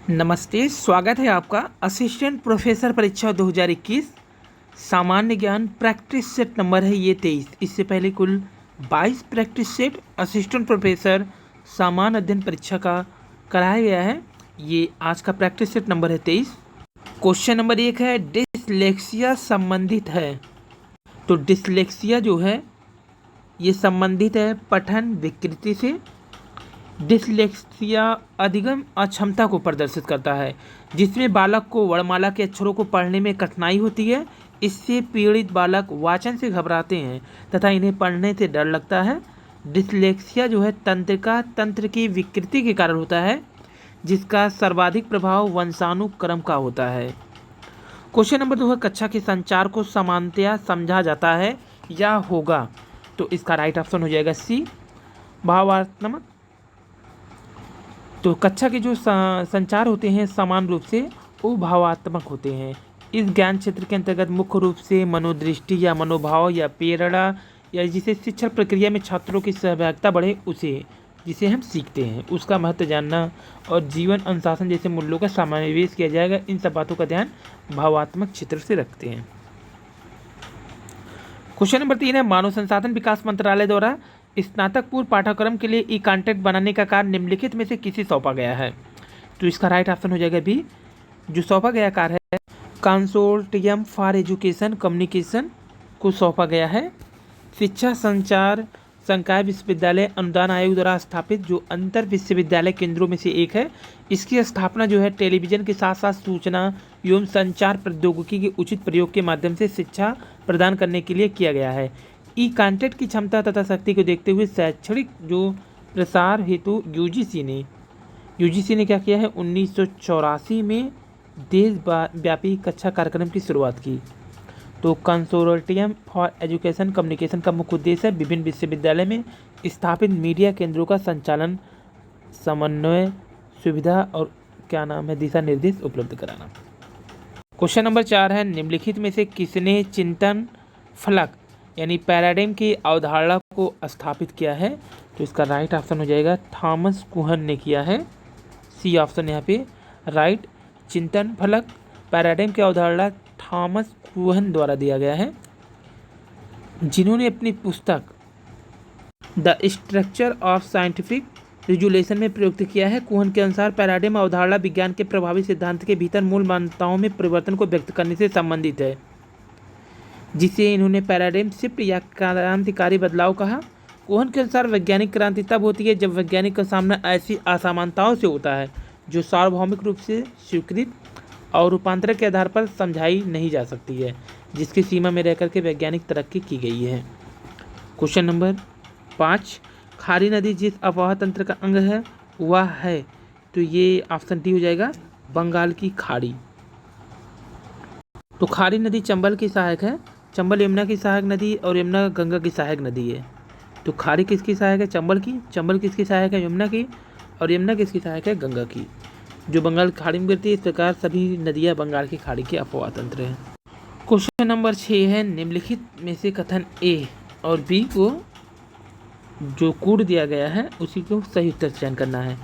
नमस्ते, स्वागत है आपका असिस्टेंट प्रोफेसर परीक्षा 2021 सामान्य ज्ञान प्रैक्टिस सेट नंबर है ये 23। इससे पहले कुल 22 प्रैक्टिस सेट असिस्टेंट प्रोफेसर सामान्य अध्ययन परीक्षा का कराया गया है। ये आज का प्रैक्टिस सेट नंबर है 23। क्वेश्चन नंबर 1 है डिसलेक्सिया संबंधित है। तो डिसलेक्सिया जो है ये संबंधित है पठन विकृति से। डिसलेक्सिया अधिगम अक्षमता को प्रदर्शित करता है जिसमें बालक को वर्णमाला के अक्षरों को पढ़ने में कठिनाई होती है। इससे पीड़ित बालक वाचन से घबराते हैं तथा इन्हें पढ़ने से डर लगता है। डिसलेक्सिया जो है तंत्र की विकृति के कारण होता है जिसका सर्वाधिक प्रभाव वंशानुक्रम का होता है। क्वेश्चन नंबर 2 है कक्षा के संचार को समानतया समझा जाता है या होगा। तो इसका राइट ऑप्शन हो जाएगा सी, भावात्मक। तो कक्षा के जो संचार होते हैं समान रूप से वो भावात्मक होते हैं। इस ज्ञान क्षेत्र के अंतर्गत मुख्य रूप से मनोदृष्टि या मनोभाव या प्रेरणा या जिसे शिक्षण प्रक्रिया में छात्रों की सहभागिता बढ़े उसे जिसे हम सीखते हैं उसका महत्व जानना और जीवन अनुशासन जैसे मूल्यों का समावेश किया जाएगा। इन सब बातों का ध्यान भावात्मक क्षेत्र से रखते हैं। क्वेश्चन नंबर 3 है मानव संसाधन विकास मंत्रालय द्वारा स्नातक पूर्व पाठ्यक्रम के लिए ई कंटेंट बनाने का कार्य निम्नलिखित में से किसे सौंपा गया है। तो इसका राइट ऑप्शन हो जाएगा बी। जो सौंपा गया कार्य है कंसोर्टियम फॉर एजुकेशन कम्युनिकेशन को सौंपा गया है। शिक्षा संचार संकाय विश्वविद्यालय अनुदान आयोग द्वारा स्थापित जो अंतर विश्वविद्यालय केंद्रों में से एक है। इसकी स्थापना जो है टेलीविजन के साथ साथ सूचना एवं संचार प्रौद्योगिकी के उचित प्रयोग के माध्यम से शिक्षा प्रदान करने के लिए किया गया है। ई कंटेंट की क्षमता तथा शक्ति को देखते हुए शैक्षणिक जो प्रसार हेतु यूजीसी ने क्या किया है 1984 में देशव्यापी कक्षा कार्यक्रम की शुरुआत की। तो कंसोर्टियम फॉर एजुकेशन कम्युनिकेशन का मुख्य उद्देश्य है विभिन्न विश्वविद्यालय में स्थापित मीडिया केंद्रों का संचालन समन्वय सुविधा और दिशा निर्देश उपलब्ध कराना। क्वेश्चन नंबर 4 है निम्नलिखित में से किसने चिंतन फलक यानी पैराडाइम की अवधारणा को स्थापित किया है। तो इसका राइट ऑप्शन हो जाएगा थॉमस कुहन ने किया है। सी ऑप्शन यहाँ पे राइट। चिंतन फलक पैराडाइम की अवधारणा थॉमस कुहन द्वारा दिया गया है जिन्होंने अपनी पुस्तक the structure of scientific resolution में प्रयुक्त किया है। कुहन के अनुसार पैराडाइम अवधारणा विज्ञान के प्रभावी सिद्धांत के भीतर मूल मान्यताओं में परिवर्तन को व्यक्त करने से संबंधित है जिसे इन्होंने पैराडाइम शिफ्ट या क्रांतिकारी बदलाव कहा। कोहन के अनुसार वैज्ञानिक क्रांति तब होती है जब वैज्ञानिक का सामना ऐसी असमानताओं से होता है जो सार्वभौमिक रूप से स्वीकृत और रूपांतर के आधार पर समझाई नहीं जा सकती है जिसकी सीमा में रहकर के वैज्ञानिक तरक्की की गई है। क्वेश्चन नंबर 5 खारी नदी जिस अफवाह तंत्र का अंग है वह है। तो ये ऑप्शन डी हो जाएगा बंगाल की खाड़ी। तो खारी नदी चंबल की सहायक है। चंबल यमुना की सहायक नदी और यमुना गंगा की सहायक नदी है। तो खारी किसकी सहायक है चंबल की। चंबल किसकी सहायक है यमुना की। और यमुना किसकी सहायक है गंगा की जो बंगाल की खाड़ी में गिरती है। इस प्रकार सभी नदियाँ बंगाल की खाड़ी के अफवाह तंत्र हैं। क्वेश्चन नंबर 6 है निम्नलिखित में से कथन ए और बी को जो कोड दिया गया है उसी को सही उत्तर चयन करना है।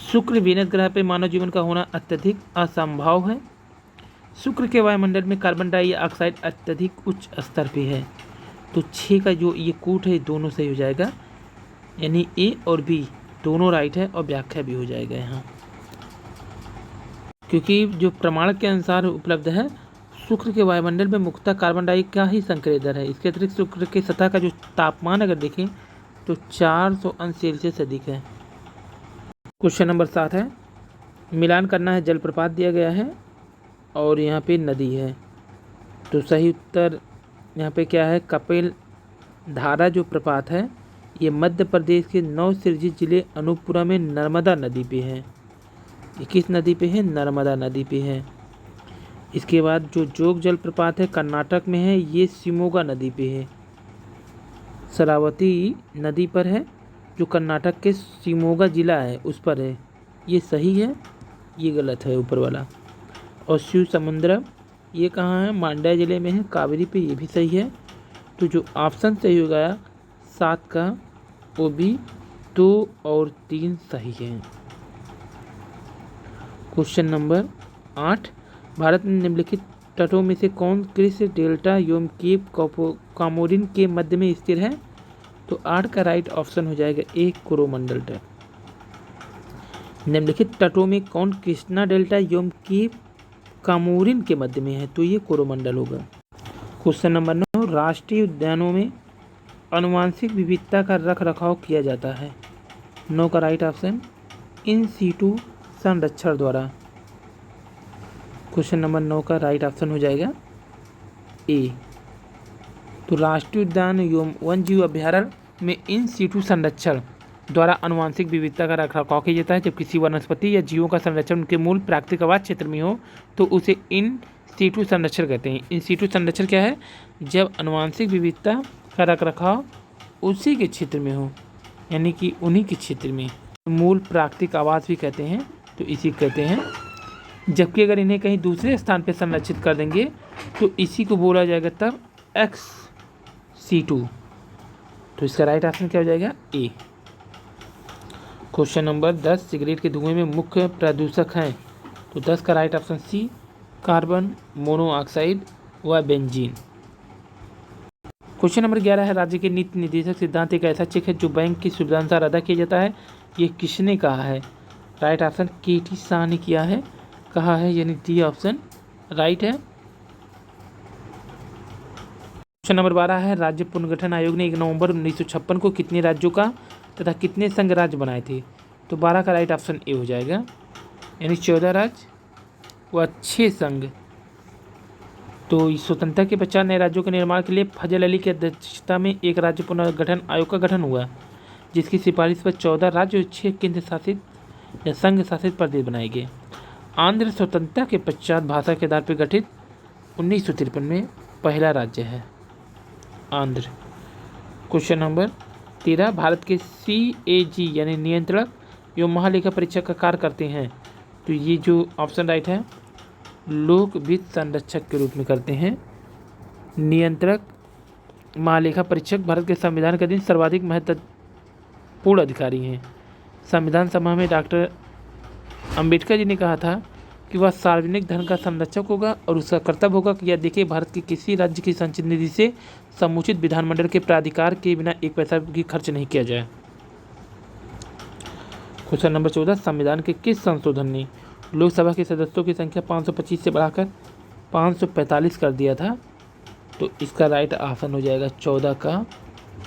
शुक्र वीनस ग्रह पर मानव जीवन का होना अत्यधिक असंभव है। शुक्र के वायुमंडल में कार्बन डाइऑक्साइड अत्यधिक उच्च स्तर पे है। तो 6 का जो ये कोट है दोनों सही हो जाएगा यानी ए और बी दोनों राइट है और व्याख्या भी हो जाएगा यहाँ क्योंकि जो प्रमाणक के अनुसार उपलब्ध है शुक्र के वायुमंडल में मुख्यतः कार्बन डाइऑक्साइड का ही संक्रिय दर है। इसके अतिरिक्त शुक्र की सतह का जो तापमान अगर देखें तो 400 अंश सेल्सियस अधिक है। क्वेश्चन नंबर 7 है मिलान करना है जलप्रपात दिया गया है और यहाँ पे नदी है। तो सही उत्तर यहाँ पे क्या है कपिल धारा जो प्रपात है ये मध्य प्रदेश के नवसृजित जिले अनूपपुरा में नर्मदा नदी पे है। ये किस नदी पे है नर्मदा नदी पे है। इसके बाद जो जोग जलप्रपात है कर्नाटक में है ये शिमोगा नदी पे है। शरावती नदी पर है जो कर्नाटक के शिमोगा जिला है उस पर है। ये सही है ये गलत है ऊपर वाला। और शिव समुद्रम ये कहाँ है मांड्या जिले में है कावेरी पे ये भी सही है। तो जो ऑप्शन सही हो गया 7 का वो भी 2 और 3 सही है। क्वेश्चन नंबर 8, भारत में निम्नलिखित तटों में से कौन क्रिस डेल्टा एवं केप कामोरिन के मध्य में स्थिर है? तो 8 का राइट ऑप्शन हो जाएगा ए, कोरोमंडल तट। निम्नलिखित तटों में कौन कृष्णा डेल्टा एवं केप कामोरिन के मध्य में है? तो ये कोरोमंडल होगा। क्वेश्चन नंबर 9, राष्ट्रीय उद्यानों में आनुवंशिक विविधता का रख रखाव किया जाता है। 9 का राइट ऑप्शन इन सीटू संरक्षण द्वारा। क्वेश्चन नंबर 9 का राइट ऑप्शन हो जाएगा ए। तो राष्ट्रीय उद्यान एवं वन जीव अभ्यारण्य में इन सीटू संरक्षण द्वारा आनुवंशिक विविधता का रखरखाव किया जाता है। जब किसी वनस्पति या जीवों का संरक्षण उनके मूल प्राकृतिक आवास क्षेत्र में हो तो उसे इन सीटू संरक्षण कहते हैं। इन सीटू संरक्षण क्या है? जब आनुवंशिक विविधता का रखरखाव उसी के क्षेत्र में हो, यानी कि उन्हीं के क्षेत्र में, मूल प्राकृतिक आवास भी कहते हैं, तो इसी कहते हैं। जबकि अगर इन्हें कहीं दूसरे स्थान पर संरक्षित कर देंगे तो इसी को बोला जाएगा तब एक्स सीटू। तो इसका राइट ऑप्शन क्या हो जाएगा? ए। क्वेश्चन नंबर 10, सिगरेट के धुएं में मुख्य प्रदूषक हैं। तो 10 का right option C, carbon monoxide व बेंजीन। क्वेश्चन नंबर 11 है, राज्य के नीति निर्देशक सिद्धांत एक ऐसा चेक है जो बैंक की सुविधानुसार अदा किया जाता है। ये किसने कहा है? Right option K.T.. शाह ने किया है, कहा है, यानी डी ऑप्शन राइट है। क्वेश्चन नंबर 12 है, राज्य पुनर्गठन आयोग ने 1 नवंबर 1956 को कितने राज्यों का तथा कितने संघ राज्य बनाए थे? तो 12 का राइट ऑप्शन ए हो जाएगा, यानी 14 राज्य व 6 संघ। तो स्वतंत्रता के पश्चात नए राज्यों के निर्माण के लिए फजल अली की अध्यक्षता में एक राज्य पुनर्गठन आयोग का गठन हुआ, जिसकी सिफारिश पर 14 राज्य और 6 केंद्र शासित या संघ शासित प्रदेश बनाए गए। आंध्र स्वतंत्रता के पश्चात भाषा के आधार पर गठित 1953 में पहला राज्य है आंध्र। क्वेश्चन नंबर 13, भारत के CAG यानी नियंत्रक एवं महालेखा परीक्षक का कार्य करते हैं। तो ये जो ऑप्शन राइट है, लोक वित्त संरक्षक के रूप में करते हैं। नियंत्रक महालेखा परीक्षक भारत के संविधान के अधीन सर्वाधिक महत्वपूर्ण अधिकारी हैं। संविधान सभा में डॉक्टर अंबेडकर जी ने कहा था कि वह सार्वजनिक धन का संरक्षक होगा और उसका कर्तव्य होगा कि यह देखे भारत के किसी राज्य की संचित निधि से समुचित विधानमंडल के प्राधिकार के बिना एक पैसा भी खर्च नहीं किया जाए। क्वेश्चन नंबर 14, संविधान के किस संशोधन ने लोकसभा के सदस्यों की संख्या 525 से बढ़ाकर 545 कर दिया था? तो इसका राइट ऑप्शन हो जाएगा 14 का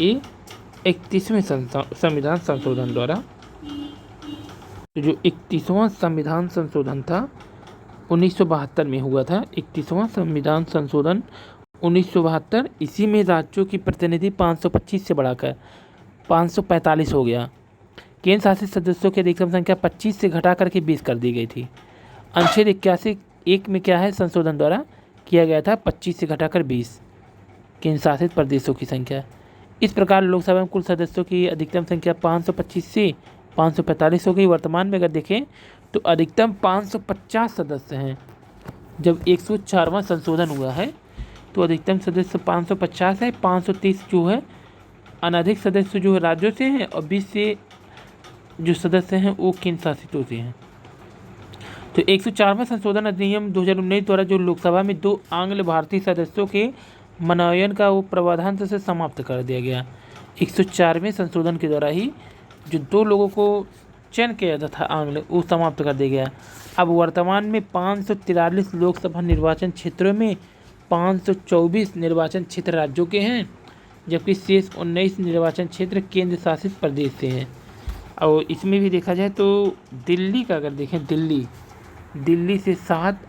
ए, 31वें संविधान संशोधन द्वारा। तो जो 31वां संविधान संशोधन था 1972 में हुआ था। 31वां संविधान संशोधन 1972, इसी में राज्यों की प्रतिनिधि 525 से बढ़ाकर 545 हो गया। केंद्र शासित सदस्यों की अधिकतम संख्या 25 से घटा करके 20 कर दी गई थी। अनुच्छेद 81(1) में क्या है? संशोधन द्वारा किया गया था 25 से घटाकर 20 केंद्र शासित प्रदेशों की संख्या। इस प्रकार लोकसभा में कुल सदस्यों की अधिकतम संख्या 525 से 545 हो गई। वर्तमान में अगर देखें तो अधिकतम 550 सदस्य हैं। जब 104वां संशोधन हुआ है तो अधिकतम सदस्य 550 है। 530 जो है अनधिक सदस्य जो है राज्यों से हैं और 20 से जो सदस्य हैं वो केंद्र शासितों से हैं। तो 104वां संशोधन अधिनियम 2019 द्वारा जो लोकसभा में 2 आंग्ल भारतीय सदस्यों के मनोनयन का वो प्रावधान से समाप्त कर दिया गया। 104वें संशोधन के द्वारा ही जो 2 लोगों को चयन किया जाता था आंग्ल, वो समाप्त कर दिया गया। अब वर्तमान में 543 लोकसभा निर्वाचन क्षेत्रों में 524 निर्वाचन क्षेत्र राज्यों के हैं, जबकि शेष 19 निर्वाचन क्षेत्र केंद्र शासित प्रदेश से हैं। और इसमें भी देखा जाए तो दिल्ली का अगर देखें, दिल्ली से 7,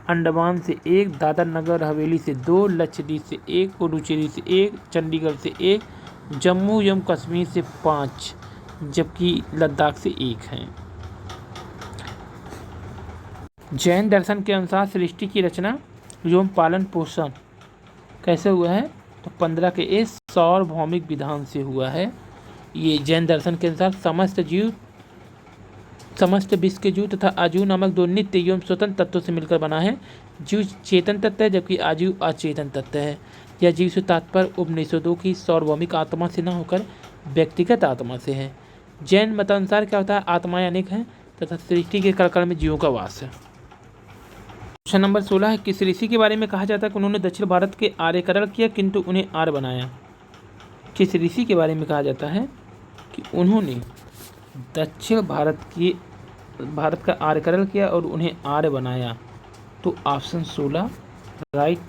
अंडमान से 1, दादर नगर हवेली से 2, लक्षद्वीप से 1, पुडुचेरी से 1, चंडीगढ़ से 1, जम्मू एवं कश्मीर से 5, जबकि लद्दाख से 1 हैं। जैन दर्शन के अनुसार सृष्टि की रचना एवं पालन पोषण कैसे हुआ है? तो 15 के ए सार्वभौमिक विधान से हुआ है। ये जैन दर्शन के अनुसार समस्त विश्व के जीव तथा आजीव नामक 2 नित्य एवं स्वतंत्र तत्वों से मिलकर बना है। जीव चेतन तत्व है जबकि आजीव अचेतन तत्व है। यह जीव से तात्पर्य उपनिषदों की सार्वभौमिक आत्मा से न होकर व्यक्तिगत आत्मा से है। जैन मतानुसार क्या होता है? आत्माएं अनेक हैं तथा सृष्टि के कण में जीवों का वास है। क्वेश्चन नंबर 16 है, किस ऋषि के बारे में कहा जाता है कि उन्होंने दक्षिण भारत के आर्यकरण किया किंतु उन्हें आर्य बनाया? किस ऋषि के बारे में कहा जाता है कि उन्होंने दक्षिण भारत का आर्यकरण किया और उन्हें आर्य बनाया? तो ऑप्शन 16 राइट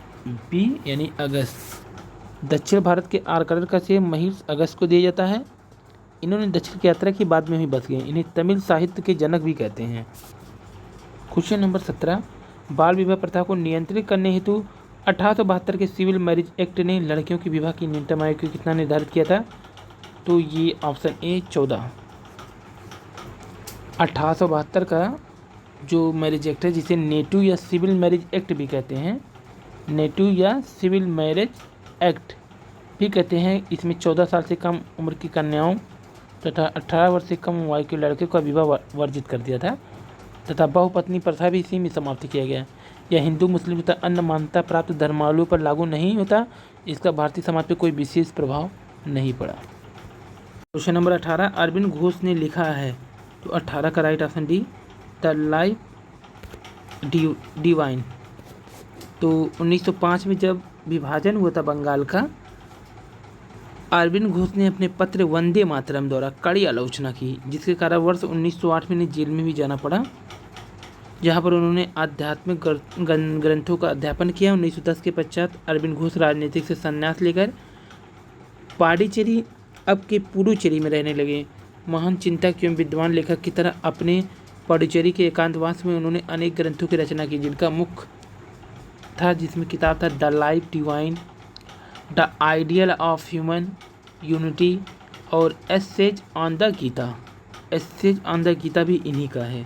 बी यानी अगस्त। दक्षिण भारत के आर्यकरण का श्रेय महिष अगस्त को दिया जाता है। इन्होंने दक्षिण की यात्रा की बाद में ही बस गए। इन्हें तमिल साहित्य के जनक भी कहते हैं। क्वेश्चन नंबर 17, बाल विवाह प्रथा को नियंत्रित करने हेतु 1872 के सिविल मैरिज एक्ट ने लड़कियों की विवाह की न्यूनतम आयु को कितना निर्धारित किया था? तो ये ऑप्शन ए 14। 1872 का जो मैरिज एक्ट है, जिसे नेटू या सिविल मैरिज एक्ट भी कहते हैं, नेटू या सिविल मैरिज एक्ट भी कहते हैं, इसमें 14 साल से कम उम्र की कन्याओं तथा 18 वर्ष से कम आयु के लड़के का विवाह वर्जित कर दिया था तथा बहुपत्नी प्रथा भी इसी में समाप्त किया गया। यह हिंदू, मुस्लिम तथा अन्य मान्यता प्राप्त धर्मावलंबियों पर लागू नहीं होता। इसका भारतीय समाज पर कोई विशेष प्रभाव नहीं पड़ा। क्वेश्चन नंबर 18, अरविंद घोष ने लिखा है, तो 18 का right option D, the life divine. तो 1905 में जब विभाजन हुआ था बंगाल का, अरविंद घोष ने अपने पत्र वंदे मातरम द्वारा कड़ी आलोचना की, जिसके कारण वर्ष 1908 में उन्हें जेल में भी जाना पड़ा, जहां पर उन्होंने आध्यात्मिक ग्रंथों का अध्यापन किया। 1910 के पश्चात अरविंद घोष राजनीतिक से संन्यास लेकर पांडिचेरी, अब के पुडुचेरी में रहने लगे। महान चिंतक एवं विद्वान लेखक की तरह अपने पांडिचेरी के एकांतवास में उन्होंने अनेक ग्रंथों की रचना की, जिनका मुख्य था, जिसमें किताब था the life divine, the ideal of human unity और essays on the Gita. Essays on the Gita भी इन्हीं का है।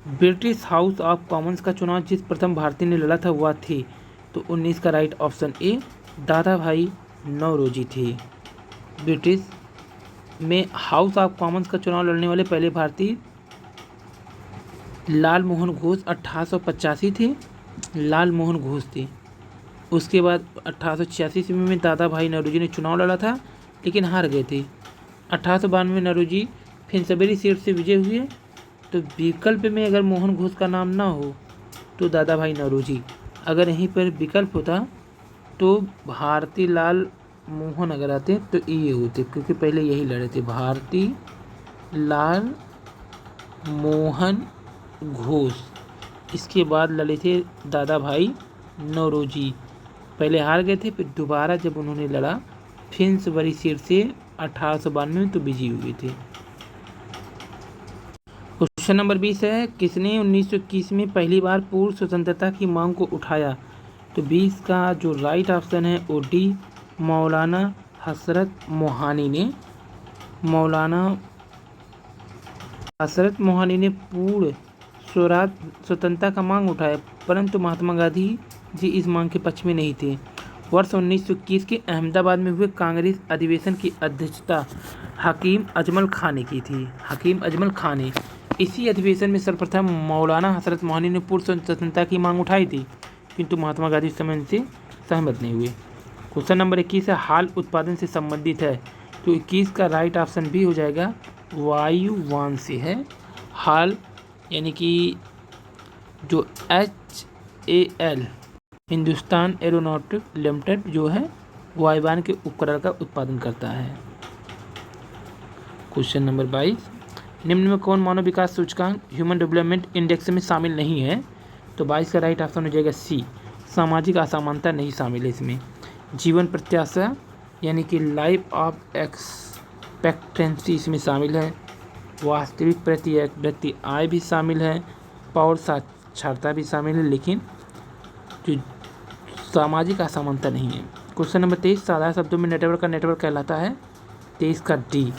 ब्रिटिश हाउस ऑफ कॉमन्स का चुनाव जिस प्रथम भारतीय ने लड़ा था वह थे, तो 19 का राइट ऑप्शन ए दादा भाई नौरोजी थे। ब्रिटिश में हाउस ऑफ कॉमन्स का चुनाव लड़ने वाले पहले भारतीय लाल मोहन घोष 1885 थे, लाल मोहन घोष थे। उसके बाद 1886 ईस्वी में दादा भाई नौरोजी ने चुनाव लड़ा था, लेकिन हार गए थे। 1892 में नौरोजी फिंसबेरी सीट से विजय हुए। तो विकल्प में अगर मोहन घोष का नाम ना हो तो दादा भाई नौरोजी, अगर यहीं पर विकल्प होता तो भारती लाल मोहन अगर आते तो ये होते, क्योंकि पहले यही लड़े थे, भारती लाल मोहन घोष। इसके बाद लड़े थे दादा भाई नौरोजी, पहले हार गए थे, फिर दोबारा जब उन्होंने लड़ा फिंसबरी सीट से 1892 में तो विजयी हुए थे। क्वेश्चन नंबर 20 है, किसने 1921 में पहली बार पूर्ण स्वतंत्रता की मांग को उठाया? तो 20 का जो राइट ऑप्शन है वो डी, मौलाना हसरत मोहानी ने। मौलाना हसरत मोहानी ने पूर्ण स्वतंत्रता का मांग उठाया, परंतु महात्मा गांधी जी इस मांग के पक्ष में नहीं थे। वर्ष 1921 के अहमदाबाद में हुए कांग्रेस अधिवेशन की अध्यक्षता हकीम अजमल खां ने की थी। हकीम अजमल खां ने इसी अधिवेशन में सर्वप्रथम मौलाना हसरत मोहानी ने पूर्ण स्वतंत्रता की मांग उठाई थी, किंतु महात्मा गांधी इस समय इनसे सहमत नहीं हुए। क्वेश्चन नंबर 21 है, हाल उत्पादन से संबंधित है, तो 21 का राइट ऑप्शन भी हो जाएगा, वायुयान से है। हाल यानी कि जो HAL हिंदुस्तान एरोनॉटिक लिमिटेड जो है वायुयान के उपकरण का उत्पादन करता है। क्वेश्चन नंबर 22, निम्न में कौन मानव विकास सूचकांक ह्यूमन डेवलपमेंट इंडेक्स में शामिल नहीं है? तो 22 का राइट ऑप्शन हो जाएगा सी, सामाजिक असमानता नहीं शामिल है इसमें। जीवन प्रत्याशा यानी कि लाइफ ऑफ एक्सपेक्टेंसी इसमें शामिल है। वास्तविक प्रति आय भी शामिल है, पौर साक्षरता भी शामिल है, लेकिन जो सामाजिक असमानता नहीं है। क्वेश्चन नंबर 23, साधारण शब्दों में नेटवर्क का नेटवर्क कहलाता है? 23 का डी,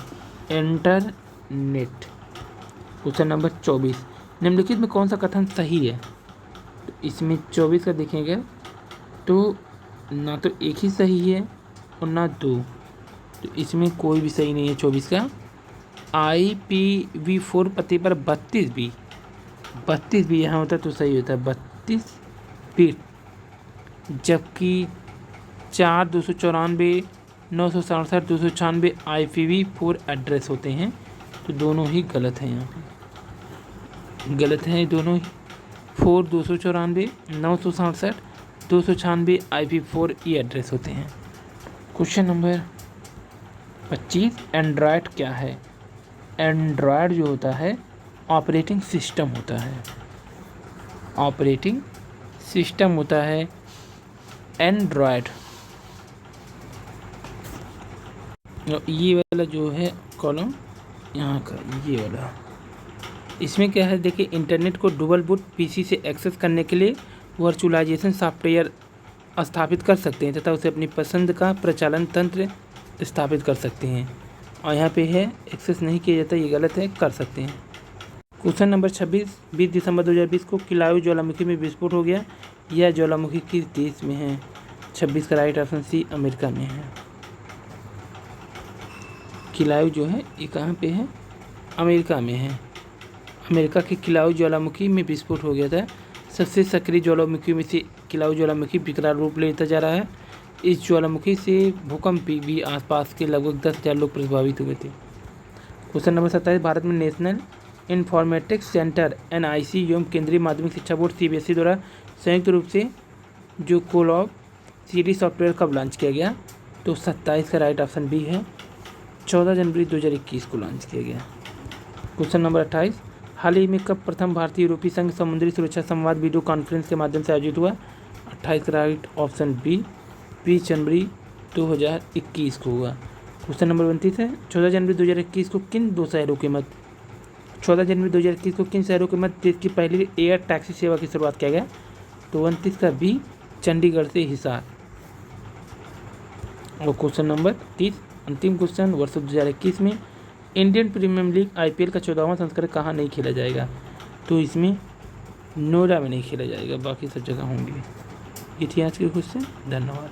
इंटरनेट। क्वेश्चन नंबर 24, निम्नलिखित में कौन सा कथन सही है? तो इसमें 24 का देखेंगे तो ना तो एक ही सही है और ना दो, तो इसमें कोई भी सही नहीं है 24 का। IPv4 पते पर 32 भी यहाँ होता तो सही होता है, 32 बिट, जबकि 4 294 967 296 IPv4 एड्रेस होते हैं, तो दोनों ही गलत हैं यहाँ पे। गलत हैं ये दोनों ही। 4 294, 967, 296 IP4 ये एड्रेस होते हैं। क्वेश्चन नंबर 25, एंड्रॉयड क्या है? एंड्रॉयड जो होता है ऑपरेटिंग सिस्टम होता है। ऑपरेटिंग सिस्टम होता है एंड्रॉयड। ये वाला जो है कॉलम यहाँ का, ये वाला, इसमें क्या है देखिए, इंटरनेट को डुअल बूट पीसी से एक्सेस करने के लिए वर्चुअलाइजेशन सॉफ्टवेयर स्थापित कर सकते हैं तथा उसे अपनी पसंद का प्रचालन तंत्र स्थापित कर सकते हैं। और यहाँ पे है एक्सेस नहीं किया जाता, ये गलत है, कर सकते हैं। क्वेश्चन नंबर 26, 20 दिसंबर 2020 को किलाउ ज्वालामुखी में विस्फोट हो गया। यह ज्वालामुखी किस देश में है? 26 का राइट ऑप्शन सी, अमेरिका में है। किलाउ जो है ये कहाँ पे है? अमेरिका में है। अमेरिका के किलाउ ज्वालामुखी में विस्फोट हो गया था। सबसे सक्रिय ज्वालामुखी में से किलाउ ज्वालामुखी विकराल रूप लेता जा रहा है। इस ज्वालामुखी से भूकंप भी आसपास के लगभग 10,000 लोग प्रभावित हुए थे। क्वेश्चन नंबर 27, भारत में नेशनल इन्फॉर्मेटिक्स सेंटर NIC एवं केंद्रीय माध्यमिक शिक्षा बोर्ड CBSE द्वारा संयुक्त रूप से जो कोलॉब सीरीज सॉफ्टवेयर कब लॉन्च किया गया? तो 27 का राइट ऑप्शन बी है, 14 जनवरी 2021 को लॉन्च किया गया। क्वेश्चन नंबर 28, हाल ही में कब प्रथम भारतीय यूरोपीय संघ समुद्री सुरक्षा संवाद वीडियो कॉन्फ्रेंस के माध्यम से आयोजित हुआ? 28 का राइट ऑप्शन बी, 20 जनवरी 2021 को हुआ। क्वेश्चन नंबर 29 है, 14 जनवरी 2021 को किन दो शहरों के मध्य 14 जनवरी 2021 को किन शहरों के मध्य देश की पहली एयर टैक्सी सेवा की शुरुआत किया गया? तो 29 का बी, चंडीगढ़ से हिसार। और क्वेश्चन नंबर 30, अंतिम क्वेश्चन, वर्ष 2021 में इंडियन प्रीमियर लीग IPL का 14वां संस्करण कहाँ नहीं खेला जाएगा? तो इसमें नोएडा में नहीं खेला जाएगा, बाकी सब जगह होंगे। ये थी आज के क्वेश्चन। धन्यवाद।